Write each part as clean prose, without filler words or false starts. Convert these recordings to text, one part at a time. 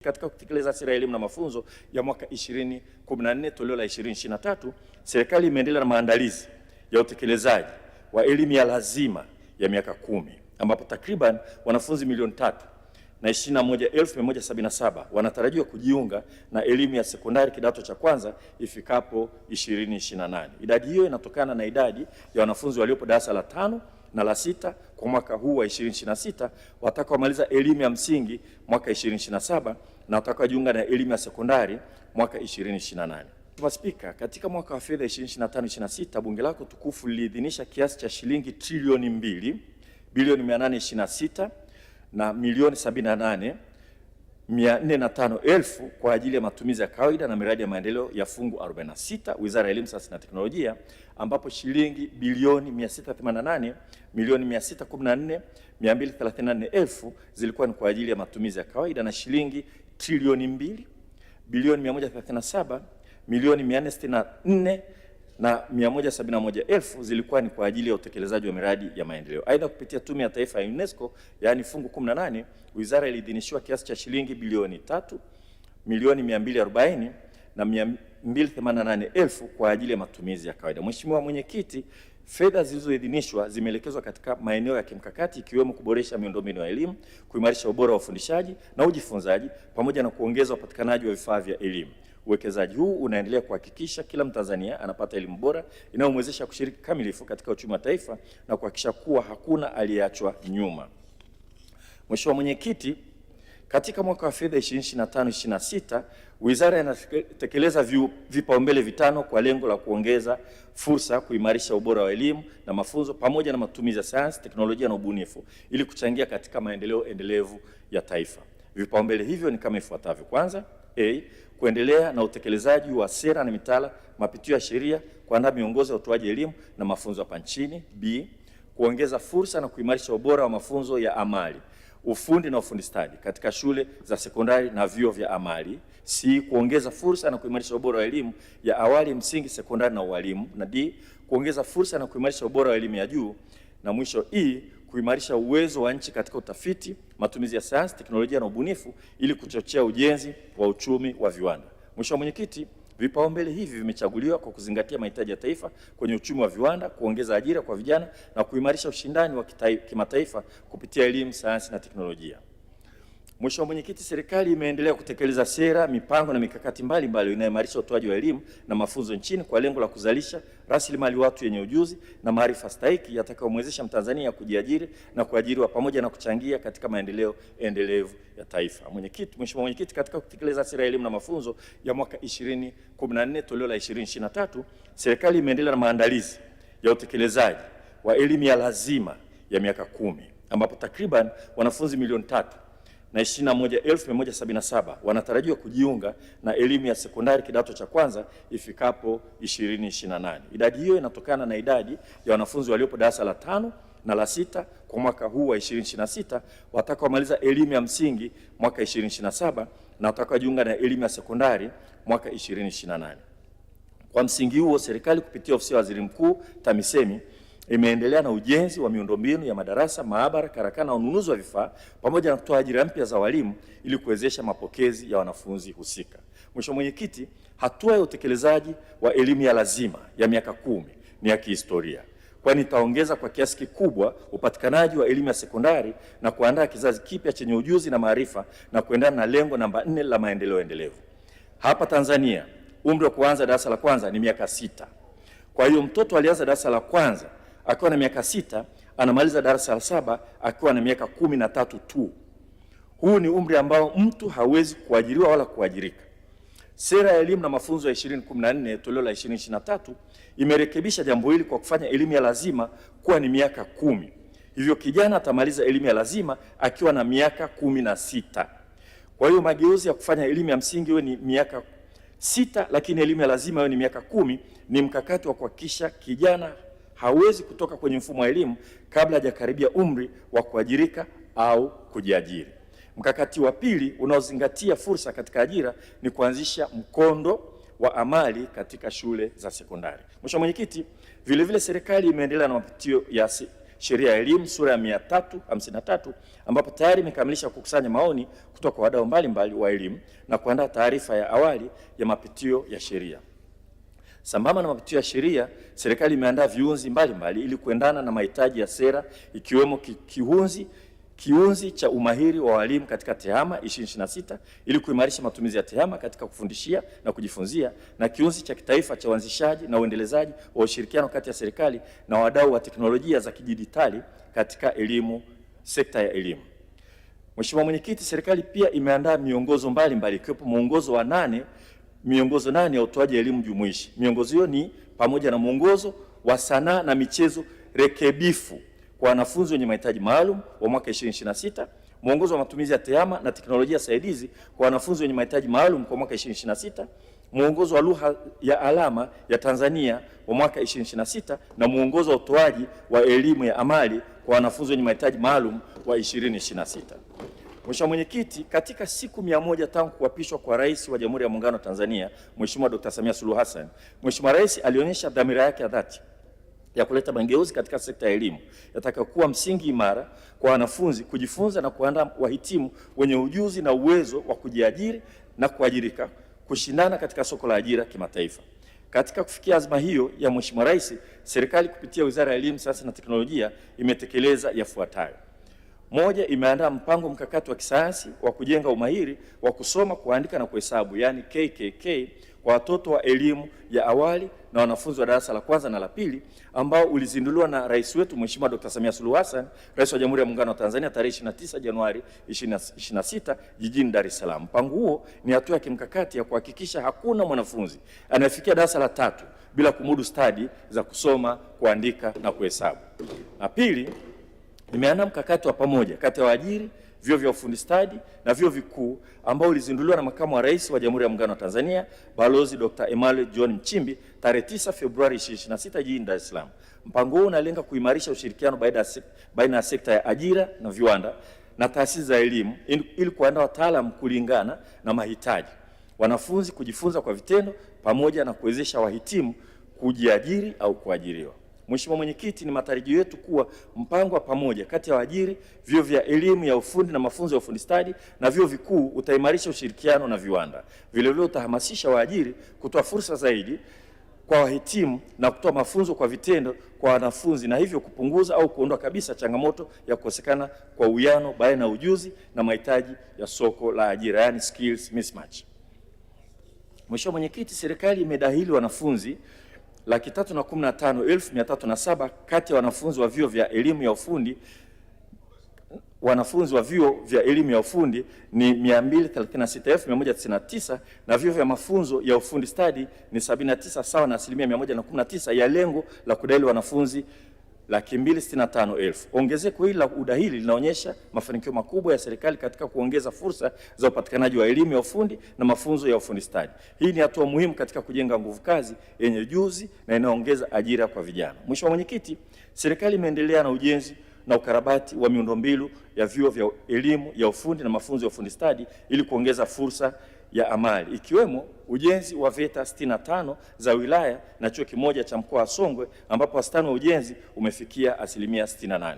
Katika kutekeleza sera ya elimu na mafunzo ya mwaka 2014 toleo la 2023, serikali imeendelea na maandalizi ya utekelezaji wa elimu ya lazima ya miaka 10 ambapo takriban wanafunzi milioni 3,021,177 wanatarajiwa kujiunga na elimu ya sekondari kidato cha kwanza ifikapo 2028. Idadi hiyo inatokana na idadi ya wanafunzi waliopo darasa la 5 na la 6 kwa mwaka huu wa 2026 watakaomaliza elimu ya msingi mwaka 2027 na watakaojiunga na elimu ya sekondari mwaka 2028. Mheshimiwa Spika, katika mwaka wa fedha 2025/26 bunge lako tukufu liliidhinisha kiasi cha shilingi trilioni 2 bilioni 826 na milioni 78,405,000 kwa ajili ya matumizi ya kawaida na miradi ya maendeleo ya fungu 46 Wizara ya Elimu, Sayansi na Teknolojia, ambapo shilingi bilioni 688 milioni 614,234,000 zilikuwa ni kwa ajili ya matumizi ya kawaida na shilingi trilioni 2 bilioni 137 milioni 464 na 171,000 zilikuwa ni kwa ajili ya utekelezaji wa miradi ya maendeleo. Aidha, kupitia Tume ya Taifa ya UNESCO, yaani fungu 18, wizara iliidhinishiwa kiasi cha shilingi bilioni 3 milioni 240 na 288,000 kwa ajili ya matumizi ya kawaida. Mheshimiwa Mwenyekiti, fedha zilizoidhinishwa zimeelekezwa katika maeneo ya kimkakati ikiwemo kuboresha miundombinu ya elimu, kuimarisha ubora wa ufundishaji na ujifunzaji pamoja na kuongeza upatikanaji wa vifaa vya elimu. Uwekezaji huu unaendelea kuhakikisha kila Mtanzania anapata elimu bora inayomwezesha kushiriki kamilifu katika uchumi wa taifa na kuhakikisha kuwa hakuna aliyeachwa nyuma. Mheshimiwa Mwenyekiti, katika mwaka wa fedha 2025/26 wizara inatekeleza vipaumbele vitano kwa lengo la kuongeza fursa, kuimarisha ubora wa elimu na mafunzo pamoja na matumizi ya sayansi, teknolojia na ubunifu ili kuchangia katika maendeleo endelevu ya taifa. Vipaumbele hivyo ni kama ifuatavyo. Kwanza, kuendelea na utekelezaji wa sera na mitaala, mapitio ya sheria, kuandaa miongozo ya utoaji elimu na mafunzo hapa nchini. Kuongeza fursa na kuimarisha ubora wa mafunzo ya amali, ufundi na ufundi stadi katika shule za sekondari na vyuo vya amali. Kuongeza fursa na kuimarisha ubora wa elimu ya awali, msingi, sekondari na ualimu. Na kuongeza fursa na kuimarisha ubora wa elimu ya juu. Na mwisho, kuimarisha uwezo wa nchi katika utafiti, matumizi ya sayansi, teknolojia na ubunifu ili kuchochea ujenzi wa uchumi wa viwanda. Mheshimiwa Mwenyekiti, vipaumbele hivi vimechaguliwa kwa kuzingatia mahitaji ya taifa kwenye uchumi wa viwanda, kuongeza ajira kwa vijana na kuimarisha ushindani wa kimataifa kupitia elimu, sayansi na teknolojia. Mheshimiwa Mwenyekiti, serikali imeendelea kutekeleza sera, mipango na mikakati mbalimbali inayoimarisha utoaji wa elimu na mafunzo nchini kwa lengo la kuzalisha rasilimali watu yenye ujuzi na maarifa stahiki yatakayomwezesha Mtanzania kujiajiri na kuajiriwa pamoja na kuchangia katika maendeleo endelevu ya taifa. Mheshimiwa Mwenyekiti, katika kutekeleza sera ya elimu na mafunzo ya mwaka 2014 toleo la 2023, serikali imeendelea na maandalizi ya utekelezaji wa elimu ya lazima ya miaka 10 ambapo takriban wanafunzi milioni 3,021,177 wanatarajiwa kujiunga na elimu ya sekondari kidato cha kwanza ifikapo 2028. Idadi hiyo inatokana na idadi ya wanafunzi waliopo darasa la 5 na la 6 kwa mwaka huu wa 2026 watakaomaliza elimu ya msingi mwaka 2027 na watakaojiunga na elimu ya sekondari mwaka 2028. Kwa msingi huo, serikali kupitia ofisi ya Waziri Mkuu TAMISEMI imeendelea na ujenzi wa miundombinu ya madarasa, maabara, karakana na ununuzi wa vifaa pamoja na kutoa ajira mpya za walimu ili kuwezesha mapokezi ya wanafunzi husika. Mheshimiwa Mwenyekiti, hatua ya utekelezaji wa elimu ya lazima ya miaka 10 ni ya kihistoria, kwani itaongeza kwa kiasi kikubwa upatikanaji wa elimu ya sekondari na kuandaa kizazi kipya chenye ujuzi na maarifa na kuendana na lengo namba 4 la maendeleo endelevu. Hapa Tanzania, umri wa kuanza darasa la kwanza ni miaka 6. Kwa hiyo mtoto alianza darasa la kwanza akiwa na miaka 6, anamaliza darasa la 7 akiwa na miaka 13 tu. Huu ni umri ambao mtu hawezi kuajiriwa wala kuajirika. Sera ya elimu na mafunzo ya 2014 toleo la 2023 imerekebisha jambo hili kwa kufanya elimu ya lazima kuwa ni miaka 10. Hivyo kijana atamaliza elimu ya lazima akiwa na miaka 16. Kwa hiyo mageuzi ya kufanya elimu ya msingi iwe ni miaka 6 lakini elimu ya lazima iwe ni miaka 10 ni mkakati wa kuhakikisha kijana hawezi kutoka kwenye mfumo wa elimu kabla hajakaribia umri wa kuajirika au kujiajiri. Mkakati wa pili unaozingatia fursa katika ajira ni kuanzisha mkondo wa amali katika shule za sekondari. Mheshimiwa Mwenyekiti, vile serikali imeendelea na mapitio sheria ya elimu sura ya 353, ambapo tayari imekamilisha kukusanya maoni kutoka kwa wadau mbalimbali wa elimu na kuandaa taarifa ya awali ya mapitio ya sheria. Sambamba na mapitio ya sheria, serikali imeandaa viunzi mbalimbali ili kuendana na mahitaji ya sera, ikiwemo kiunzi cha umahiri wa walimu katika TEHAMA 2026 ili kuimarisha matumizi ya TEHAMA katika kufundishia na kujifunzia, na kiunzi cha kitaifa cha uanzishaji na uendelezaji wa ushirikiano kati ya serikali na wadau wa teknolojia za kidijitali katika elimu, sekta ya elimu. Mheshimiwa Mwenyekiti, serikali pia imeandaa miongozo mbalimbali ikiwepo miongozo 8 ya utoaji elimu jumuishi. Miongozo hiyo ni pamoja na mwongozo wa sanaa na michezo rekebifu kwa wanafunzi wenye mahitaji maalum wa mwaka 2026, mwongozo wa matumizi ya TEHAMA na teknolojia saidizi kwa wanafunzi wenye mahitaji maalum kwa mwaka 2026, mwongozo wa lugha ya alama ya Tanzania wa mwaka 2026 na mwongozo wa utoaji wa elimu ya amali kwa wanafunzi wenye mahitaji maalum wa 2026. Mheshimiwa Mwenyekiti, katika siku 100 tangu kuapishwa kwa Rais wa Jamhuri ya Muungano wa Tanzania, Mheshimiwa Dr. Samia Suluhu Hassan, Mheshimiwa Rais alionyesha dhamira yake ya dhati ya kuleta mageuzi katika sekta ya elimu yatakayokuwa msingi imara kwa wanafunzi kujifunza na kuandaa wahitimu wenye ujuzi na uwezo wa kujiajiri na kuajirika, kushindana katika soko la ajira kimataifa. Katika kufikia azma hiyo ya Mheshimiwa Rais, serikali kupitia Wizara ya Elimu, Sayansi na Teknolojia imetekeleza yafuatayo. Moja, imeandaa mpango mkakati wa kisayansi wa kujenga umahiri wa kusoma, kuandika na kuhesabu, yani KKK, kwa watoto wa elimu ya awali na wanafunzi wa darasa la kwanza na la pili, ambao ulizinduliwa na Rais wetu Mheshimiwa Dr. Samia Suluhu Hassan, Rais wa Jamhuri ya Muungano wa Tanzania, tarehe 29 Januari 2026 jijini Dar es Salaam. Mpango huo ni hatua ya kimkakati ya kuhakikisha hakuna mwanafunzi anayefikia darasa la 3 bila kumudu stadi za kusoma, kuandika na kuhesabu. Na pili, nimeandaa mkakati wa pamoja kati ya waajiri, vyuo vya ufundi stadi na vyuo vikuu ambao ulizinduliwa na Makamu wa Rais wa Jamhuri ya Muungano wa Tanzania, Balozi Dr. Emmanuel John Nchimbi, tarehe 9 Februari 2026 jijini Dar es Salaam. Mpango huu unalenga kuimarisha ushirikiano baina ya sekta ya ajira na viwanda na taasisi za elimu ili kuandaa wataalamu kulingana na mahitaji, wanafunzi kujifunza kwa vitendo, pamoja na kuwezesha wahitimu kujiajiri au kuajiriwa. Mheshimiwa Mwenyekiti, ni matarajio yetu kuwa mpango wa pamoja kati ya waajiri, vyuo vya elimu ya ufundi na mafunzo ya ufundi stadi na vyuo vikuu utaimarisha ushirikiano na viwanda. Vilevile utahamasisha waajiri kutoa fursa zaidi kwa wahitimu na kutoa mafunzo kwa vitendo kwa wanafunzi, na hivyo kupunguza au kuondoa kabisa changamoto ya kukosekana kwa uwiano baina ya ujuzi na mahitaji ya soko la ajira, yani skills mismatch. Mheshimiwa Mwenyekiti, serikali imedahili wanafunzi 315,307 kati ya wanafunzi wa vyuo vya elimu ya ufundi. Wanafunzi wa vyuo vya elimu ya ufundi ni 236,199 na vyuo vya mafunzo ya ufundi stadi ni 79, sawa na 119% ya lengo la kudahili wanafunzi 265,000. Ongezeko hili la udahili linaonyesha mafanikio makubwa ya serikali katika kuongeza fursa za upatikanaji wa elimu ya ufundi na mafunzo ya ufundi stadi. Hii ni hatua muhimu katika kujenga nguvu kazi yenye ujuzi na inaongeza ajira kwa vijana. Mheshimiwa Mwenyekiti, serikali imeendelea na ujenzi na ukarabati wa miundombinu ya vyuo vya elimu ya ufundi na mafunzo ya ufundi stadi ili kuongeza fursa ya amali, ikiwemo ujenzi wa VETA 65 za wilaya na chuo kimoja cha mkoa wa Songwe, ambapo wastani wa ujenzi umefikia 68%.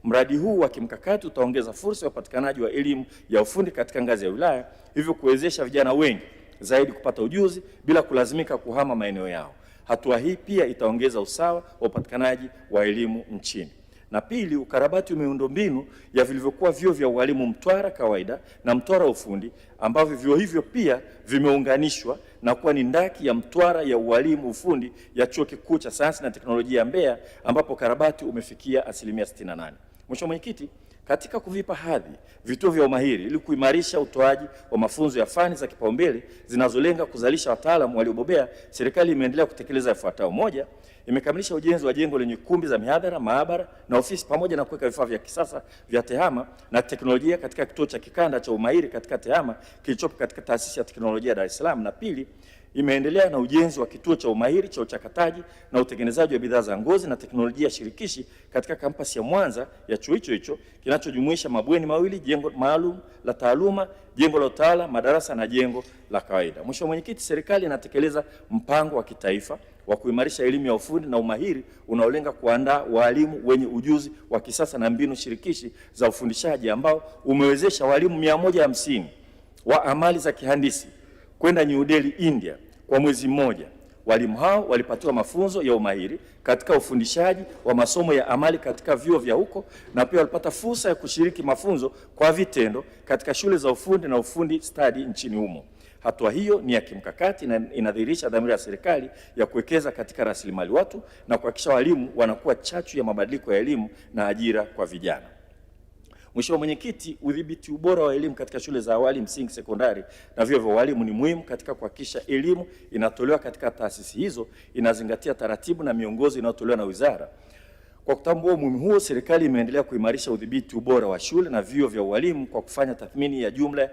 Mradi huu wa kimkakati utaongeza fursa ya upatikanaji wa elimu ya ufundi katika ngazi ya wilaya, hivyo kuwezesha vijana wengi zaidi kupata ujuzi bila kulazimika kuhama maeneo yao. Hatua hii pia itaongeza usawa wa upatikanaji wa elimu nchini. Na pili, ukarabati wa miundombinu ya vilivyokuwa vyuo vya ualimu Mtwara kawaida na Mtwara ufundi, ambavyo vyuo hivyo pia vimeunganishwa na kuwa ni ndaki ya Mtwara ya ualimu ufundi ya Chuo Kikuu cha Sayansi na Teknolojia ya Mbeya, ambapo ukarabati umefikia 68%. Mheshimiwa Mwenyekiti, katika kuvipa hadhi vituo vya umahiri ili kuimarisha utoaji wa mafunzo ya fani za kipaumbele zinazolenga kuzalisha wataalamu waliobobea, serikali imeendelea kutekeleza yafuatayo. Moja, imekamilisha ujenzi wa jengo lenye kumbi za mihadhara, maabara na ofisi, pamoja na kuweka vifaa vya kisasa vya TEHAMA na teknolojia katika kituo cha kikanda cha umahiri katika TEHAMA kilichopo katika Taasisi ya Teknolojia Dar es Salaam. Na pili, imeendelea na ujenzi wa kituo cha umahiri cha uchakataji na utengenezaji wa bidhaa za ngozi na teknolojia shirikishi katika kampasi ya Mwanza ya chuo hicho kinachojumuisha mabweni mawili, jengo maalum la taaluma, jengo la utawala, madarasa na jengo la kawaida. Mheshimiwa Mwenyekiti, serikali inatekeleza mpango wa kitaifa wa kuimarisha elimu ya ufundi na umahiri unaolenga kuandaa walimu wenye ujuzi wa kisasa na mbinu shirikishi za ufundishaji ambao umewezesha walimu 150 wa amali za kihandisi kwenda New Delhi, India kwa mwezi mmoja. Walimu hao walipatiwa mafunzo ya umahiri katika ufundishaji wa masomo ya amali katika vyuo vya huko, na pia walipata fursa ya kushiriki mafunzo kwa vitendo katika shule za ufundi na ufundi stadi nchini humo. Hatua hiyo ni ya kimkakati na inadhihirisha dhamira ya serikali ya kuwekeza katika rasilimali watu na kuhakikisha walimu wanakuwa chachu ya mabadiliko ya elimu na ajira kwa vijana. Mheshimiwa Mwenyekiti, udhibiti ubora wa elimu katika shule za awali, msingi, sekondari na vyuo vya walimu ni muhimu katika kuhakikisha elimu inatolewa katika taasisi hizo inazingatia taratibu na miongozo inayotolewa na wizara. Kwa kutambua umuhimu huo, serikali imeendelea kuimarisha udhibiti ubora wa shule na vyuo vya walimu kwa kufanya tathmini ya jumla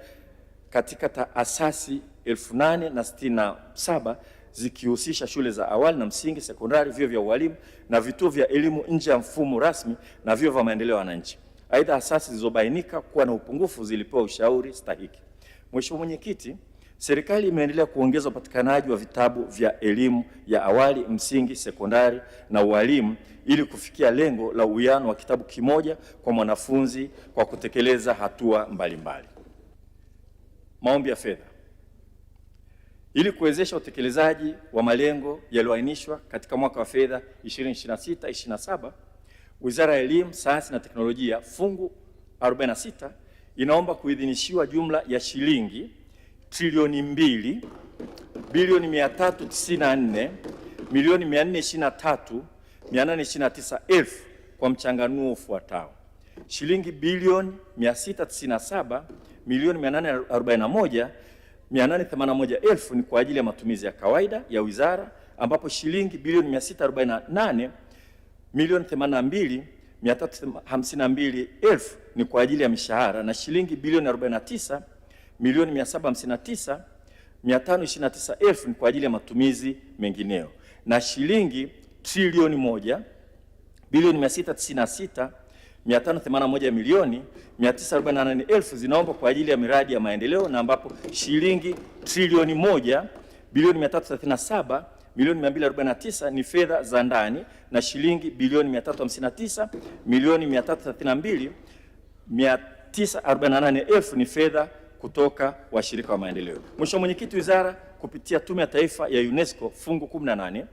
katika taasisi 867 zikihusisha shule za awali na msingi, sekondari, vyuo vya walimu na vituo vya elimu nje ya mfumo rasmi na vyuo vya maendeleo ya wananchi. Aidha, asasi zilizobainika kuwa na upungufu zilipewa ushauri stahiki. Mheshimiwa Mwenyekiti, serikali imeendelea kuongeza upatikanaji wa vitabu vya elimu ya awali, msingi, sekondari na ualimu ili kufikia lengo la uwiano wa kitabu kimoja kwa mwanafunzi kwa kutekeleza hatua mbalimbali. Maombi ya fedha. Ili kuwezesha utekelezaji wa malengo yaliyoainishwa katika mwaka wa fedha 2026/27, Wizara ya Elimu, Sayansi na Teknolojia fungu 46 inaomba kuidhinishiwa jumla ya shilingi trilioni 2 bilioni 394,423,829 kwa mchanganuo ufuatao: shilingi bilioni 697,841,881 ni kwa ajili ya matumizi ya kawaida ya wizara, ambapo shilingi bilioni 648,082,352,000 ni kwa ajili ya mishahara, na shilingi bilioni 49,759,529,000 ni kwa ajili ya matumizi mengineyo, na shilingi trilioni 1 bilioni 696,581,948,000 zinaomba kwa ajili ya miradi ya maendeleo, na ambapo shilingi trilioni 1 bilioni 337,249,000 ni fedha za ndani, na shilingi bilioni 352,332,948,000 ni fedha kutoka washirika wa maendeleo. Mheshimiwa Mwenyekiti, wizara kupitia Tume ya Taifa ya UNESCO fungu 18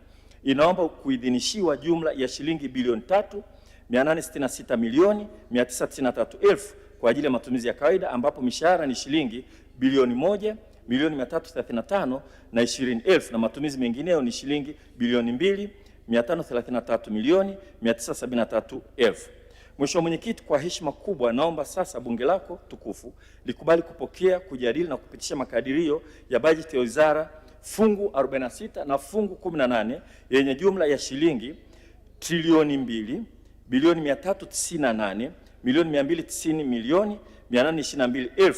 inaomba kuidhinishiwa jumla ya shilingi bilioni 3,866,993,000 kwa ajili ya matumizi ya kawaida, ambapo mishahara ni shilingi bilioni 1,335,020,000 na matumizi mengineyo ni shilingi bilioni 2,533,973,000. Mheshimiwa Mwenyekiti, kwa heshima kubwa naomba sasa bunge lako tukufu likubali kupokea, kujadili na kupitisha makadirio ya bajeti ya wizara fungu 46 na fungu 18 yenye jumla ya shilingi trilioni 2 bilioni 398,290,822,000.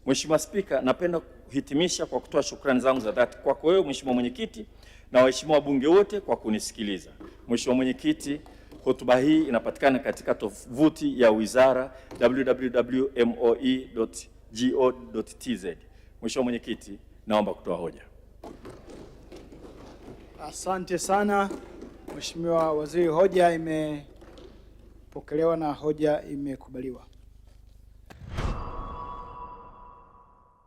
Mheshimiwa Spika, napenda kuhitimisha kwa kutoa shukrani zangu za dhati kwako wewe Mheshimiwa Mwenyekiti na waheshimiwa wabunge wote kwa kunisikiliza. Mheshimiwa Mwenyekiti, hotuba hii inapatikana katika tovuti ya wizara www.moe.go.tz. Mheshimiwa Mwenyekiti, naomba kutoa hoja. Asante sana Mheshimiwa Waziri, hoja imepokelewa na hoja imekubaliwa.